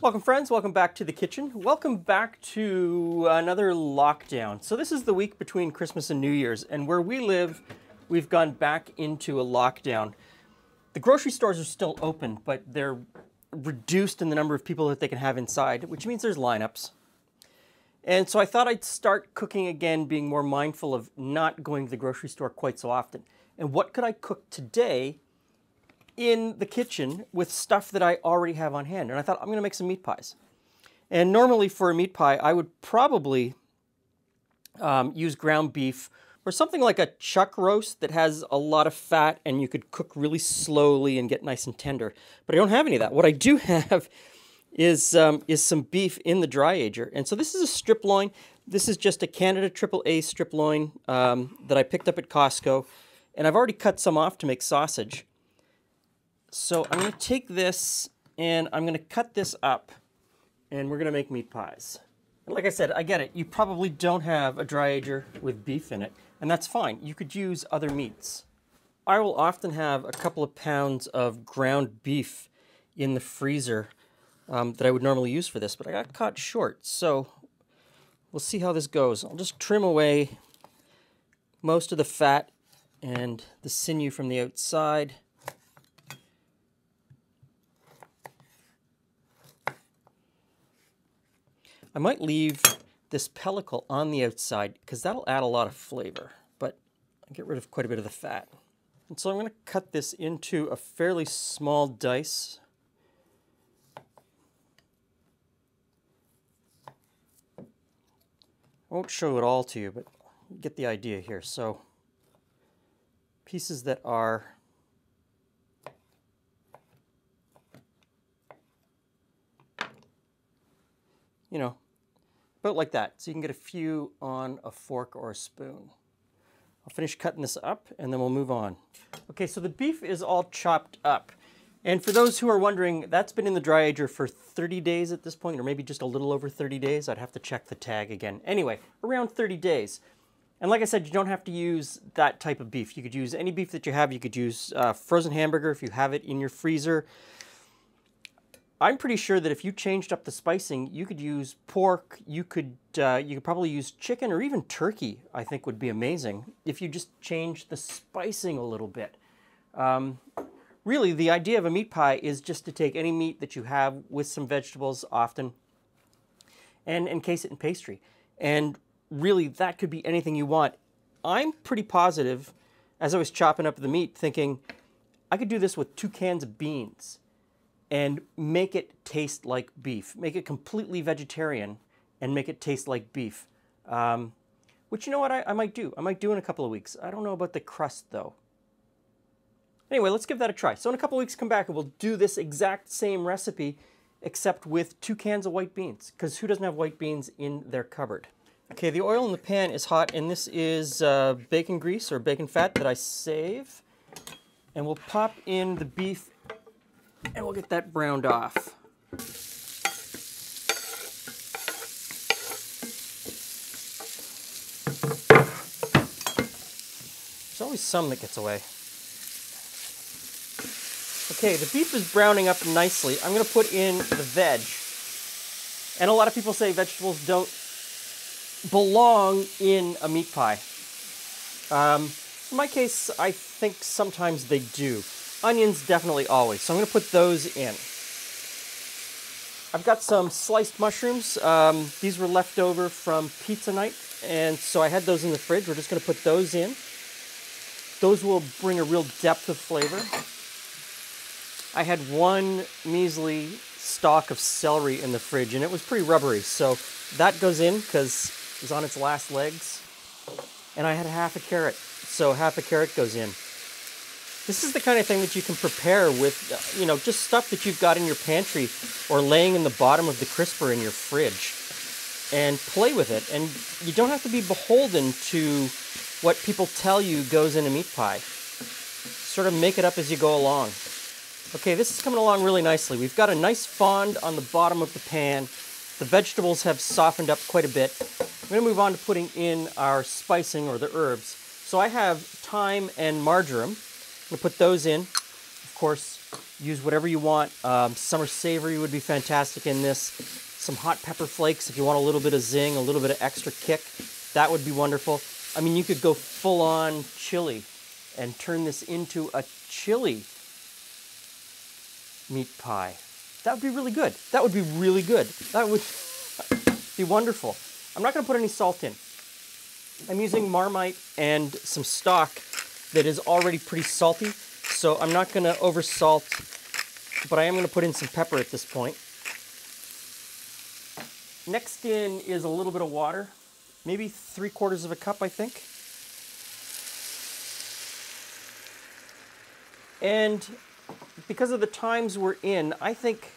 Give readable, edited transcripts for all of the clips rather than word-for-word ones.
Welcome friends, welcome back to the kitchen. Welcome back to another lockdown. So this is the week between Christmas and New Year's, and where we live, we've gone back into a lockdown. The grocery stores are still open, but they're reduced in the number of people that they can have inside, which means there's lineups. And so I thought I'd start cooking again, being more mindful of not going to the grocery store quite so often. And what could I cook today in the kitchen with stuff that I already have on hand? And I thought, I'm going to make some meat pies. And normally for a meat pie, I would probably use ground beef or something like a chuck roast that has a lot of fat and you could cook really slowly and get nice and tender. But I don't have any of that. What I do have is some beef in the dry ager. And so this is a strip loin. This is just a Canada AAA strip loin that I picked up at Costco. And I've already cut some off to make sausage. So I'm going to take this and I'm going to cut this up and we're going to make meat pies. And like I said, I get it. You probably don't have a dry ager with beef in it, and that's fine. You could use other meats. I will often have a couple of pounds of ground beef in the freezer that I would normally use for this, but I got caught short. So we'll see how this goes. I'll just trim away most of the fat and the sinew from the outside. I might leave this pellicle on the outside because that'll add a lot of flavor, but I'll get rid of quite a bit of the fat. And so I'm going to cut this into a fairly small dice. I won't show it all to you, but you get the idea here. So pieces that are about like that, so you can get a few on a fork or a spoon. I'll finish cutting this up and then we'll move on. Okay, so the beef is all chopped up. And for those who are wondering, that's been in the dry ager for 30 days at this point, or maybe just a little over 30 days. I'd have to check the tag again. Anyway, around 30 days. And like I said, you don't have to use that type of beef. You could use any beef that you have. You could use frozen hamburger if you have it in your freezer. I'm pretty sure that if you changed up the spicing, you could use pork, you could probably use chicken or even turkey, I think would be amazing, if you just changed the spicing a little bit. Really, the idea of a meat pie is just to take any meat that you have with some vegetables often and encase it in pastry. And really, that could be anything you want. I'm pretty positive, as I was chopping up the meat, thinking, I could do this with 2 cans of beans and make it taste like beef. Make it completely vegetarian and make it taste like beef. Which, you know what, I might do. I might do in a couple of weeks. I don't know about the crust, though. Anyway, let's give that a try. So in a couple of weeks, come back and we'll do this exact same recipe, except with 2 cans of white beans, because who doesn't have white beans in their cupboard? Okay, the oil in the pan is hot, and this is bacon grease or bacon fat that I save. And we'll pop in the beef and we'll get that browned off. There's always some that gets away. Okay, the beef is browning up nicely. I'm going to put in the veg. And a lot of people say vegetables don't belong in a meat pie. In my case, I think sometimes they do. Onions, definitely always. So I'm going to put those in. I've got some sliced mushrooms. These were left over from pizza night, and so I had those in the fridge. We're just going to put those in. Those will bring a real depth of flavor. I had one measly stalk of celery in the fridge, and it was pretty rubbery, so that goes in because it was on its last legs. And I had half a carrot, so half a carrot goes in. This is the kind of thing that you can prepare with, just stuff that you've got in your pantry or laying in the bottom of the crisper in your fridge, and play with it. And you don't have to be beholden to what people tell you goes in a meat pie. Sort of make it up as you go along. Okay, this is coming along really nicely. We've got a nice fond on the bottom of the pan. The vegetables have softened up quite a bit. I'm going to move on to putting in our spicing or the herbs. So I have thyme and marjoram. I'm going to put those in. Of course, Use whatever you want. Summer savory would be fantastic in this. Some hot pepper flakes if you want a little bit of zing, a little bit of extra kick. That would be wonderful. I mean, you could go full-on chili and turn this into a chili meat pie. That would be really good. That would be really good. That would be wonderful. I'm not going to put any salt in. I'm using Marmite and some stock that is already pretty salty, so I'm not going to over salt, but I am going to put in some pepper at this point. Next in is a little bit of water, maybe 3/4 of a cup, I think. And because of the times we're in, I think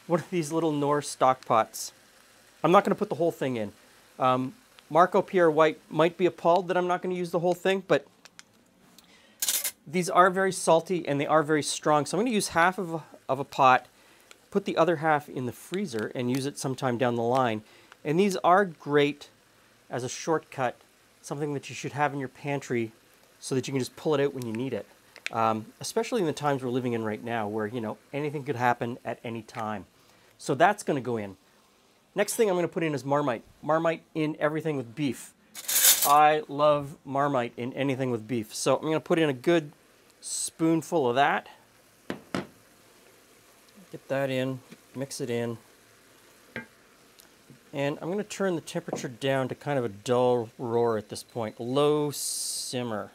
one of these little Knorr stock pots, I'm not going to put the whole thing in. Marco Pierre White might be appalled that I'm not going to use the whole thing, but these are very salty and they are very strong. So I'm going to use half of a pot, put the other half in the freezer and use it sometime down the line. And these are great as a shortcut, something that you should have in your pantry so that you can just pull it out when you need it. Especially in the times we're living in right now where, you know, anything could happen at any time. So that's going to go in. Next thing I'm going to put in is Marmite. Marmite in everything with beef. I love Marmite in anything with beef. So I'm going to put in a good spoonful of that. Get that in, mix it in. And I'm going to turn the temperature down to kind of a dull roar at this point. Low simmer.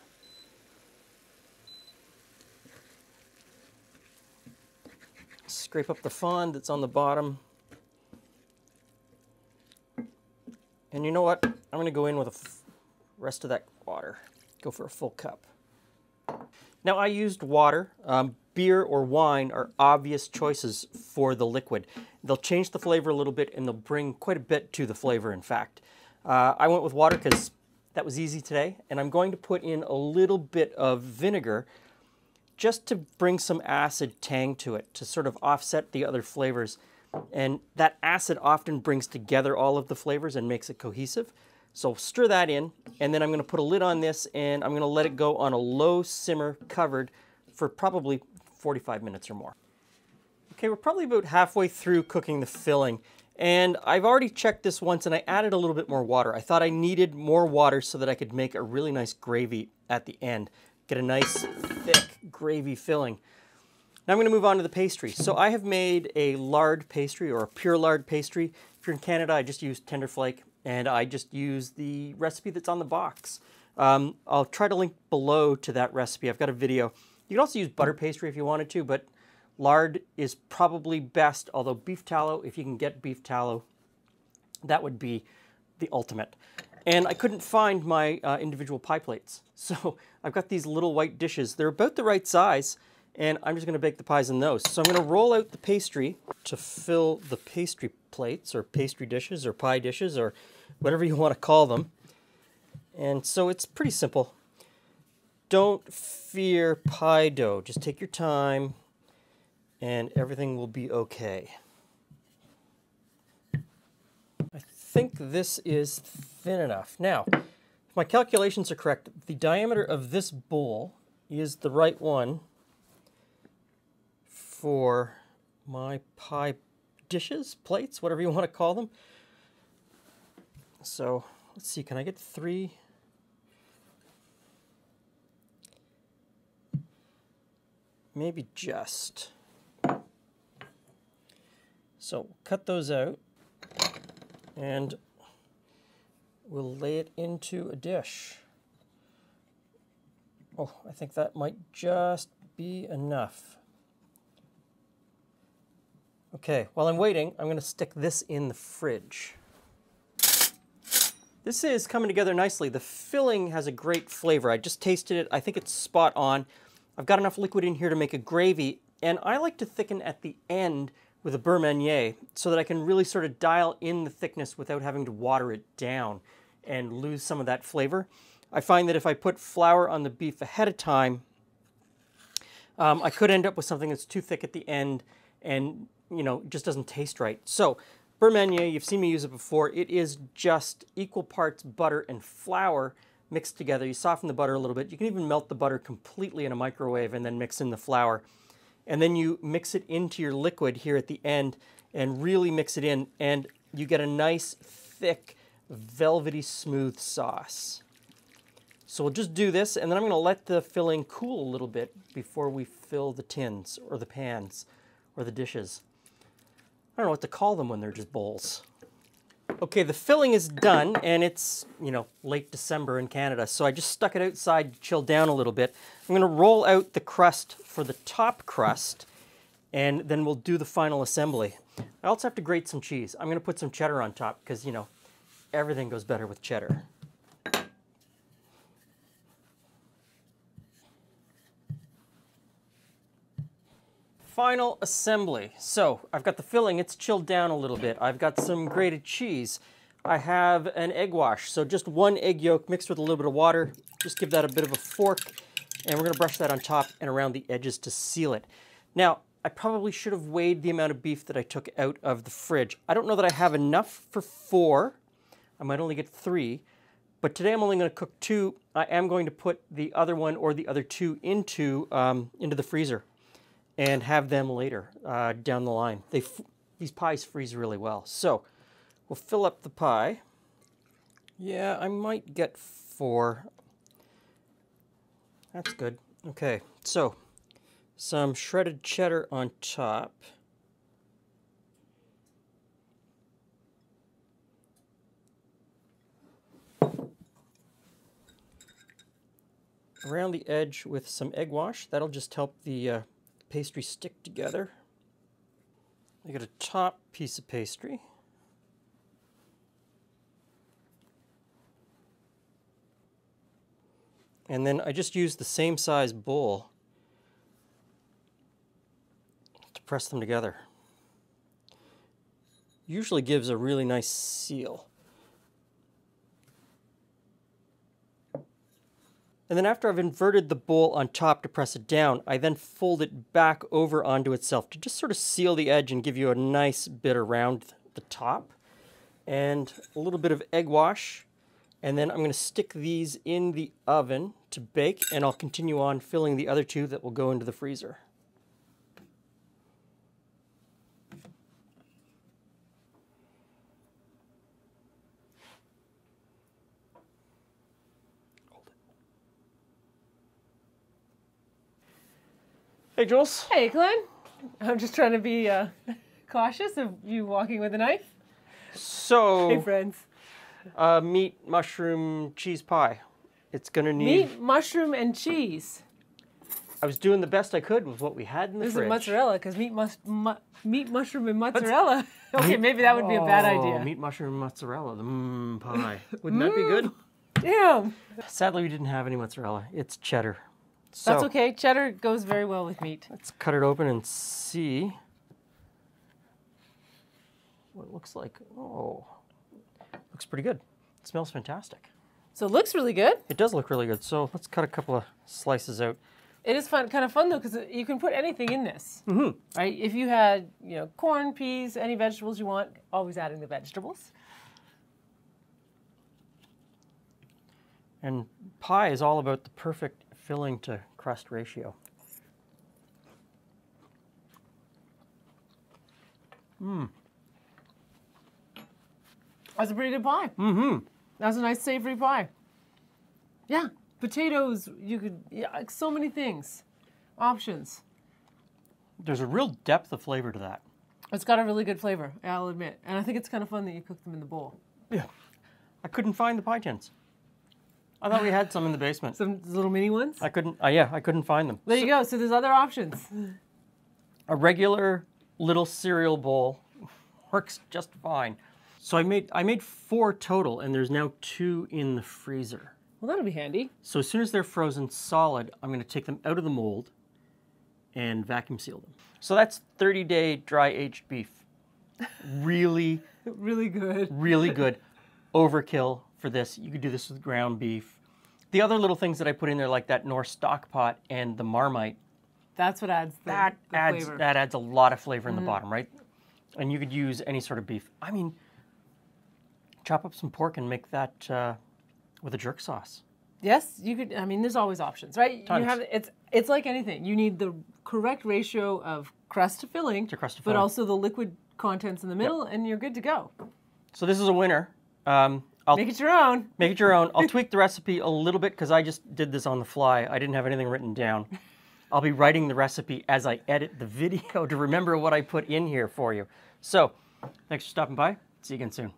Scrape up the fond that's on the bottom. And you know what? I'm going to go in with the rest of that water. Go for a full cup. Now I used water. Beer or wine are obvious choices for the liquid. They'll change the flavor a little bit and they'll bring quite a bit to the flavor, in fact. I went with water because that was easy today. And I'm going to put in a little bit of vinegar just to bring some acid tang to it, to sort of offset the other flavors. And that acid often brings together all of the flavors and makes it cohesive. So stir that in, and then I'm going to put a lid on this and I'm going to let it go on a low simmer covered for probably 45 minutes or more. Okay, we're probably about halfway through cooking the filling, and I've already checked this once and I added a little bit more water. I thought I needed more water so that I could make a really nice gravy at the end. Get a nice thick gravy filling. Now I'm going to move on to the pastry. So I have made a lard pastry, or a pure lard pastry. If you're in Canada, I just use Tenderflake, and I just use the recipe that's on the box. I'll try to link below to that recipe. I've got a video. You can also use butter pastry if you wanted to, but lard is probably best, although beef tallow, if you can get beef tallow, that would be the ultimate. And I couldn't find my individual pie plates. So I've got these little white dishes. They're about the right size, and I'm just going to bake the pies in those. So I'm going to roll out the pastry to fill the pastry plates, or pastry dishes, or pie dishes, or whatever you want to call them. And so it's pretty simple. Don't fear pie dough. Just take your time, and everything will be okay. I think this is thin enough. Now, if my calculations are correct, the diameter of this bowl is the right one for my pie dishes, plates, whatever you want to call them. So let's see, can I get 3? Maybe just. So cut those out and we'll lay it into a dish. Oh, I think that might just be enough. Okay, while I'm waiting, I'm going to stick this in the fridge. This is coming together nicely. The filling has a great flavor. I just tasted it. I think it's spot on. I've got enough liquid in here to make a gravy, and I like to thicken at the end with a beurre Meunier so that I can really sort of dial in the thickness without having to water it down and lose some of that flavor. I find that if I put flour on the beef ahead of time, I could end up with something that's too thick at the end and, you know, just doesn't taste right. So beurre Meunier, you've seen me use it before. It is just equal parts butter and flour mixed together. You soften the butter a little bit. You can even melt the butter completely in a microwave and then mix in the flour. and then you mix it into your liquid here at the end and really mix it in, and you get a nice, thick, velvety smooth sauce. So we'll just do this, and then I'm going to let the filling cool a little bit before we fill the tins or the pans or the dishes. I don't know what to call them when they're just bowls. Okay, the filling is done, and it's, late December in Canada, so I just stuck it outside to chill down a little bit. I'm going to roll out the crust for the top crust, and then we'll do the final assembly. I also have to grate some cheese. I'm going to put some cheddar on top because, everything goes better with cheddar. Final assembly. So I've got the filling, it's chilled down a little bit. I've got some grated cheese. I have an egg wash. So just one egg yolk mixed with a little bit of water. Just give that a bit of a fork, and we're gonna brush that on top and around the edges to seal it. Now, I probably should have weighed the amount of beef that I took out of the fridge. I don't know that I have enough for 4. I might only get 3, but today I'm only gonna cook 2. I am going to put the other one or the other 2 into the freezer and have them later down the line. These pies freeze really well. So we'll fill up the pie. Yeah, I might get 4. That's good. Okay, so some shredded cheddar on top. Around the edge with some egg wash. That'll just help the pastry stick together. I got a top piece of pastry. And then I just used the same size bowl to press them together. Usually gives a really nice seal. And then after I've inverted the bowl on top to press it down, I then fold it back over onto itself to just sort of seal the edge and give you a nice bit around the top. And a little bit of egg wash. And then I'm going to stick these in the oven to bake, and I'll continue on filling the other 2 that will go into the freezer. Hey, Jules. Hey, Glenn. I'm just trying to be cautious of you walking with a knife. So, Hey, friends. Meat, mushroom, cheese pie. It's gonna need... Meat, mushroom, and cheese. I was doing the best I could with what we had in the This fridge. is mozzarella, because meat, mushroom, and mozzarella. Okay, maybe that would be a bad idea. Meat, mushroom, mozzarella, the pie. Wouldn't that be good? Damn. Sadly, we didn't have any mozzarella. It's cheddar. So, That's okay. Cheddar goes very well with meat. let's cut it open and see what it looks like. Oh, looks pretty good. It smells fantastic. So it looks really good. It does look really good. So let's cut a couple of slices out. It is kind of fun though, because you can put anything in this, right? If you had, corn, peas, any vegetables you want, always adding the vegetables. And pie is all about the perfect filling to crust ratio. That's a pretty good pie. That's a nice savory pie. Yeah, potatoes, so many things, options. There's a real depth of flavor to that. It's got a really good flavor, I'll admit. And I think it's kind of fun that you cooked them in the bowl. Yeah. I couldn't find the pie tins. I thought we had some in the basement. Some little mini ones? I couldn't find them. There you go, so there's other options. A regular little cereal bowl works just fine. So I made 4 total, and there's now 2 in the freezer. Well, that'll be handy. So as soon as they're frozen solid, I'm going to take them out of the mold and vacuum seal them. So that's 30-day dry aged beef. Really, Really good. really good. Overkill for this. You could do this with ground beef. The other little things that I put in there, like that Norse stock pot and the Marmite, That's what adds the flavor. that adds a lot of flavor in the bottom, right? And you could use any sort of beef. I mean, chop up some pork and make that with a jerk sauce. Yes, you could. I mean, there's always options, right? Tons. It's like anything. You need the correct ratio of crust to filling, crust to but filling. also the liquid contents in the middle, and you're good to go. So this is a winner. I'll Make it your own. make it your own. I'll tweak the recipe a little bit because I just did this on the fly. I didn't have anything written down. I'll be writing the recipe as I edit the video to remember what I put in here for you. So, thanks for stopping by. See you again soon.